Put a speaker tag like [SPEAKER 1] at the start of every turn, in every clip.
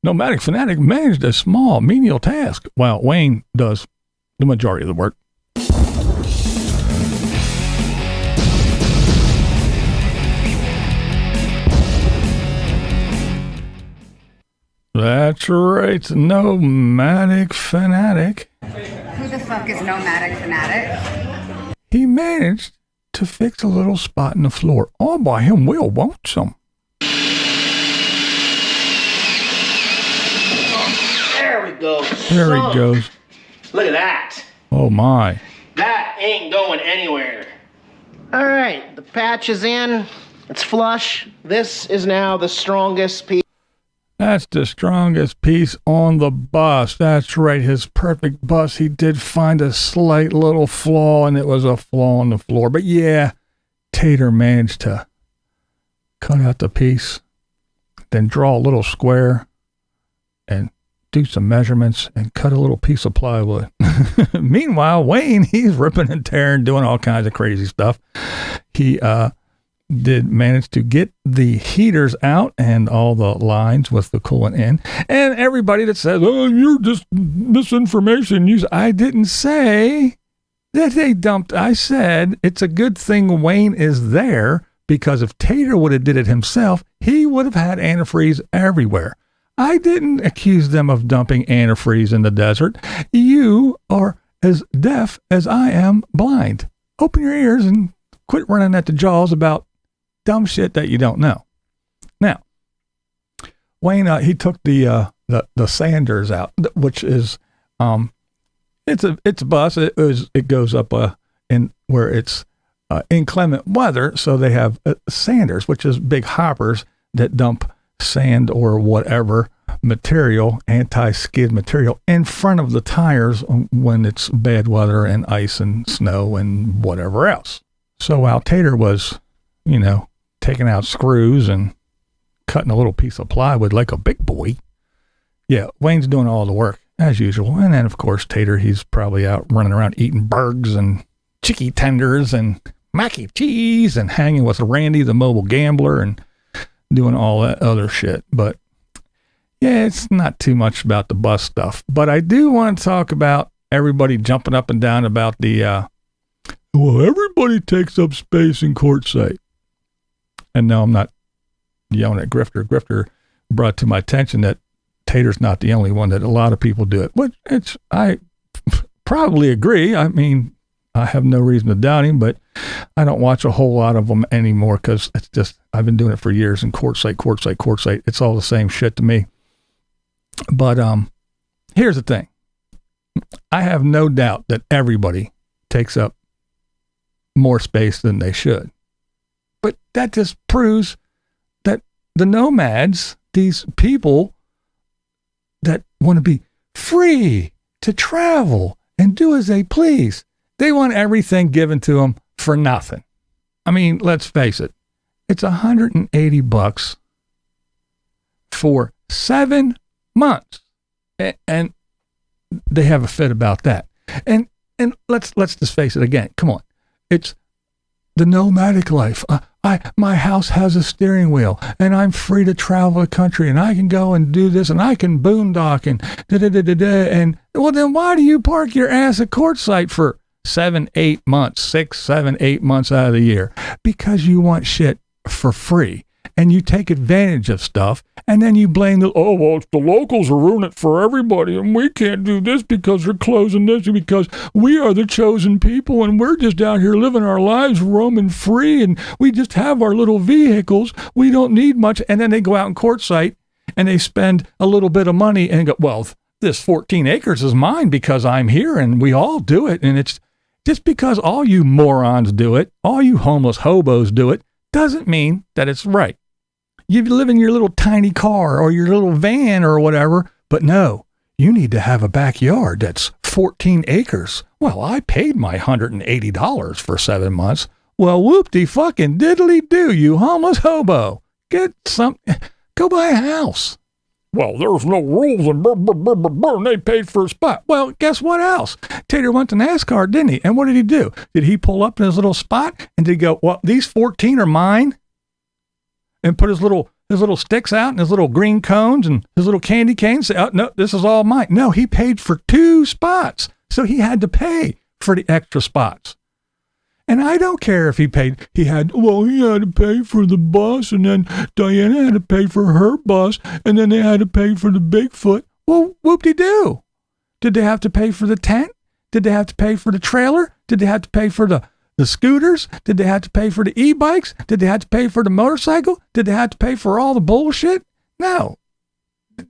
[SPEAKER 1] Nomadic Fanatic managed a small, menial task, while Wayne does the majority of the work. That's right, Nomadic Fanatic.
[SPEAKER 2] Who the fuck is Nomadic Fanatic?
[SPEAKER 1] He managed to fix a little spot in the floor. All by him will, won't some?
[SPEAKER 3] There we go.
[SPEAKER 1] There he goes.
[SPEAKER 3] Look at that.
[SPEAKER 1] Oh my.
[SPEAKER 3] That ain't going anywhere. All right, the patch is in. It's flush. This is now the strongest piece.
[SPEAKER 1] That's the strongest piece on the bus. That's right, his perfect bus. He did find a slight little flaw, and it was a flaw on the floor. But yeah, Tater managed to cut out the piece, then draw a little square, and do some measurements, and cut a little piece of plywood. Meanwhile, Wayne, he's ripping and tearing, doing all kinds of crazy stuff. He did manage to get the heaters out and all the lines with the coolant in. And everybody that says, oh, you're just misinformation. I didn't say that they dumped. I said it's a good thing Wayne is there, because if Tater would have did it himself, he would have had antifreeze everywhere. I didn't accuse them of dumping antifreeze in the desert. You are as deaf as I am blind. Open your ears and quit running at the jaws about dumb shit that you don't know. Now, Wayne, he took the sanders out, which is it's a bus. It goes up in where it's inclement weather, so they have sanders, which is big hoppers that dump sand or whatever material, anti-skid material, in front of the tires when it's bad weather and ice and snow and whatever else. So while Tater was, taking out screws and cutting a little piece of plywood like a big boy, yeah, Wayne's doing all the work as usual. And then, of course, Tater, he's probably out running around eating burgers and chicky tenders and mac and cheese and hanging with Randy, the mobile gambler, and doing all that other shit. But yeah, it's not too much about the bus stuff. But I do want to talk about everybody jumping up and down about the, well, everybody takes up space in Quartzsite. And no, I'm not yelling at Grifter. Grifter brought to my attention that Tater's not the only one, that a lot of people do it. But I probably agree. I mean, I have no reason to doubt him, but I don't watch a whole lot of them anymore, because it's just, I've been doing it for years, and Quartzsite. It's all the same shit to me. But here's the thing. I have no doubt that everybody takes up more space than they should. But that just proves that the nomads, these people that want to be free to travel and do as they please, they want everything given to them for nothing. I mean, let's face it. It's $180 for 7 months. And they have a fit about that. And let's just face it again. Come on. It's the nomadic life. My house has a steering wheel, and I'm free to travel the country, and I can go and do this, and I can boondock and and well, then why do you park your ass at Quartzsite for 7, 8 months, 6, 7, 8 months out of the year? Because you want shit for free, and you take advantage of stuff, and then you blame it's the locals are ruining it for everybody, and we can't do this because they're closing this, because we are the chosen people, and we're just out here living our lives, roaming free, and we just have our little vehicles. We don't need much. And then they go out in Quartzsite, and they spend a little bit of money and go, well, this 14 acres is mine because I'm here, and we all do it. And it's just because all you morons do it, all you homeless hobos do it, doesn't mean that it's right. You live in your little tiny car or your little van or whatever, but no, you need to have a backyard that's 14 acres. Well, I paid my $180 for 7 months. Well, whoop-de fucking diddly do, you homeless hobo. Go buy a house. Well, there's no rules, and they paid for a spot. Well, guess what else? Tater went to NASCAR, didn't he? And what did he do? Did he pull up in his little spot and did he go, well, these 14 are mine? And put his little his little sticks out and his little green cones and his little candy canes. Say, oh, no, this is all mine. No, he paid for 2 spots. So he had to pay for the extra spots. And I don't care if he had to pay for the bus, and then Diana had to pay for her bus, and then they had to pay for the Bigfoot. Well, whoop-de-doo. Did they have to pay for the tent? Did they have to pay for the trailer? Did they have to pay for the scooters? Did they have to pay for the e-bikes? Did they have to pay for the motorcycle? Did they have to pay for all the bullshit? No.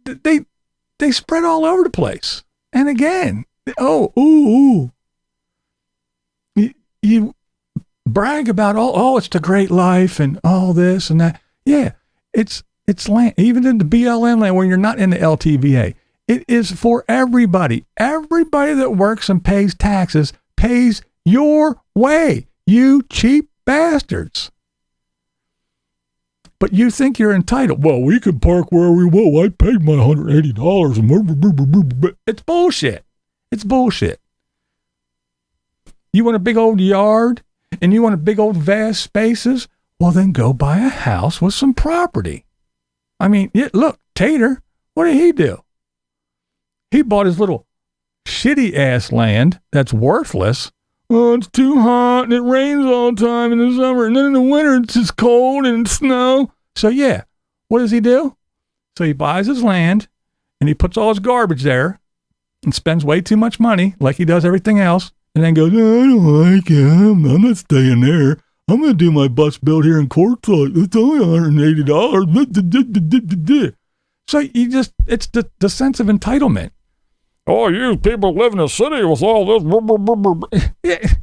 [SPEAKER 1] They spread all over the place. And again, you brag about it's the great life and all this and that. Yeah, it's land. Even in the BLM land where you're not in the LTVA, it is for everybody. Everybody that works and pays taxes pays your way, you cheap bastards. But you think you're entitled. Well, we can park where we will. I paid my $180 and it's bullshit. It's bullshit. You want a big old yard and you want a big old vast spaces? Well, then go buy a house with some property. I mean, look, Tater, what did he do? He bought his little shitty ass land that's worthless. Oh, it's too hot and it rains all the time in the summer. And then in the winter, it's just cold and it's snow. So yeah, what does he do? So he buys his land and he puts all his garbage there and spends way too much money like he does everything else. And then goes, I don't like it. I'm not staying there. I'm going to do my bus build here in Quartzsite. It's only $180. So it's the sense of entitlement. Oh, you people live in a city with all this. Yeah,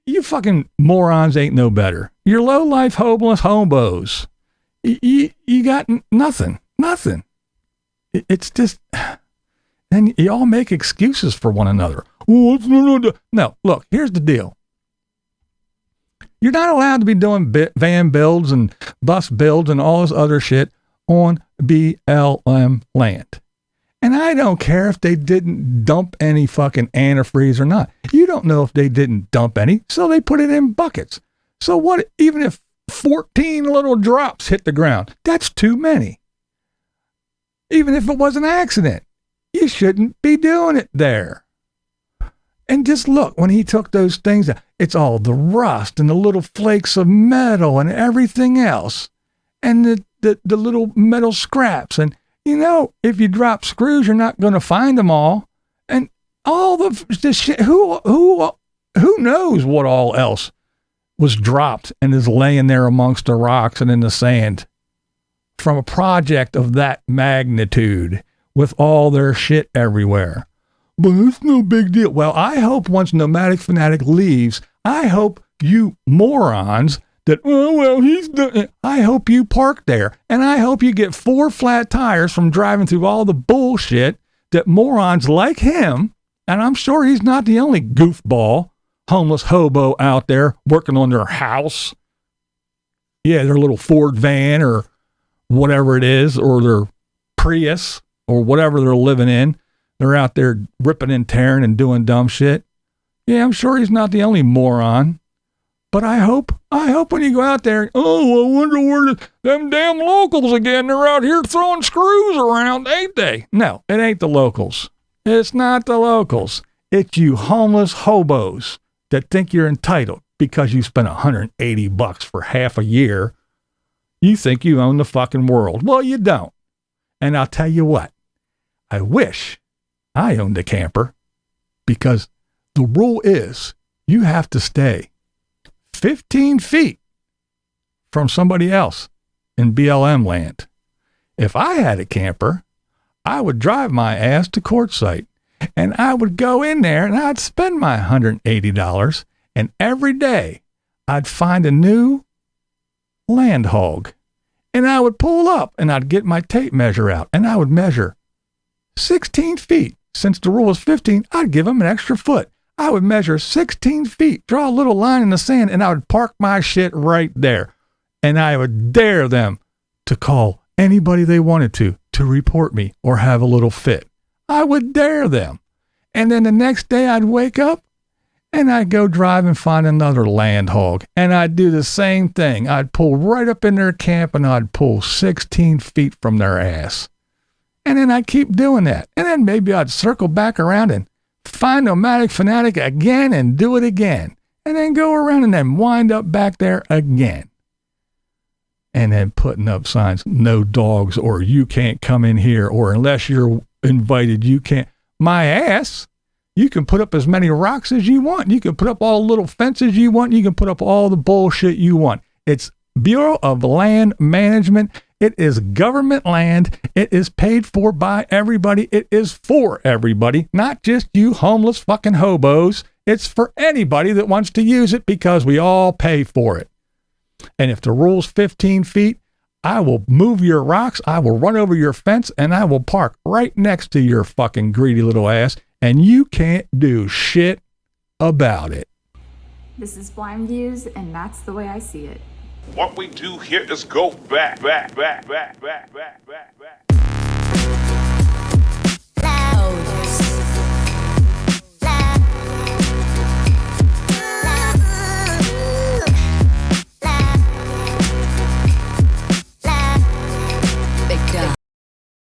[SPEAKER 1] you fucking morons ain't no better. You're low-life, homeless hobos. You got nothing. It's just, then you all make excuses for one another. No, look, here's the deal. You're not allowed to be doing van builds and bus builds and all this other shit on BLM land. And I don't care if they didn't dump any fucking antifreeze or not. You don't know if they didn't dump any, so they put it in buckets. So what, even if 14 little drops hit the ground, that's too many. Even if it was an accident, you shouldn't be doing it there. And just look, when he took those things out, it's all the rust and the little flakes of metal and everything else. And the little metal scraps. And, you know, if you drop screws, you're not going to find them all. And all the shit, who knows what all else was dropped and is laying there amongst the rocks and in the sand from a project of that magnitude with all their shit everywhere. But it's no big deal. Well, I hope once Nomadic Fanatic leaves, I hope you morons that, he's done it. I hope you park there. And I hope you get 4 flat tires from driving through all the bullshit that morons like him, and I'm sure he's not the only goofball, homeless hobo out there working on their house. Yeah, their little Ford van or whatever it is, or their Prius or whatever they're living in. They're out there ripping and tearing and doing dumb shit. Yeah, I'm sure he's not the only moron. But I hope when you go out there, I wonder where them damn locals again, they're out here throwing screws around, ain't they? No, it ain't the locals. It's not the locals. It's you homeless hobos that think you're entitled because you spent $180 for half a year. You think you own the fucking world. Well, you don't. And I'll tell you what, I wish I owned a camper, because the rule is you have to stay 15 feet from somebody else in BLM land. If I had a camper, I would drive my ass to Quartzsite and I would go in there and I'd spend my $180, and every day I'd find a new land hog and I would pull up and I'd get my tape measure out and I would measure 16 feet. Since the rule is 15, I'd give them an extra foot. I would measure 16 feet, draw a little line in the sand, and I would park my shit right there. And I would dare them to call anybody they wanted to report me or have a little fit. I would dare them. And then the next day I'd wake up And I'd go drive and find another land hog. And I'd do the same thing. I'd pull right up in their camp and I'd pull 16 feet from their ass. And then I'd keep doing that. And then maybe I'd circle back around and find Nomadic Fanatic again and do it again. And then go around and then wind up back there again. And then putting up signs, no dogs, or you can't come in here, or unless you're invited, you can't. My ass, you can put up as many rocks as you want. You can put up all the little fences you want. You can put up all the bullshit you want. It's Bureau of Land Management. It is government land. It is paid for by everybody. It is for everybody, not just you homeless fucking hobos. It's for anybody that wants to use it because we all pay for it. And if the rule's 15 feet, I will move your rocks, I will run over your fence, and I will park right next to your fucking greedy little ass, and you can't do shit about it.
[SPEAKER 4] This is BlindViews, and that's the way I see it.
[SPEAKER 5] What we do here is go back.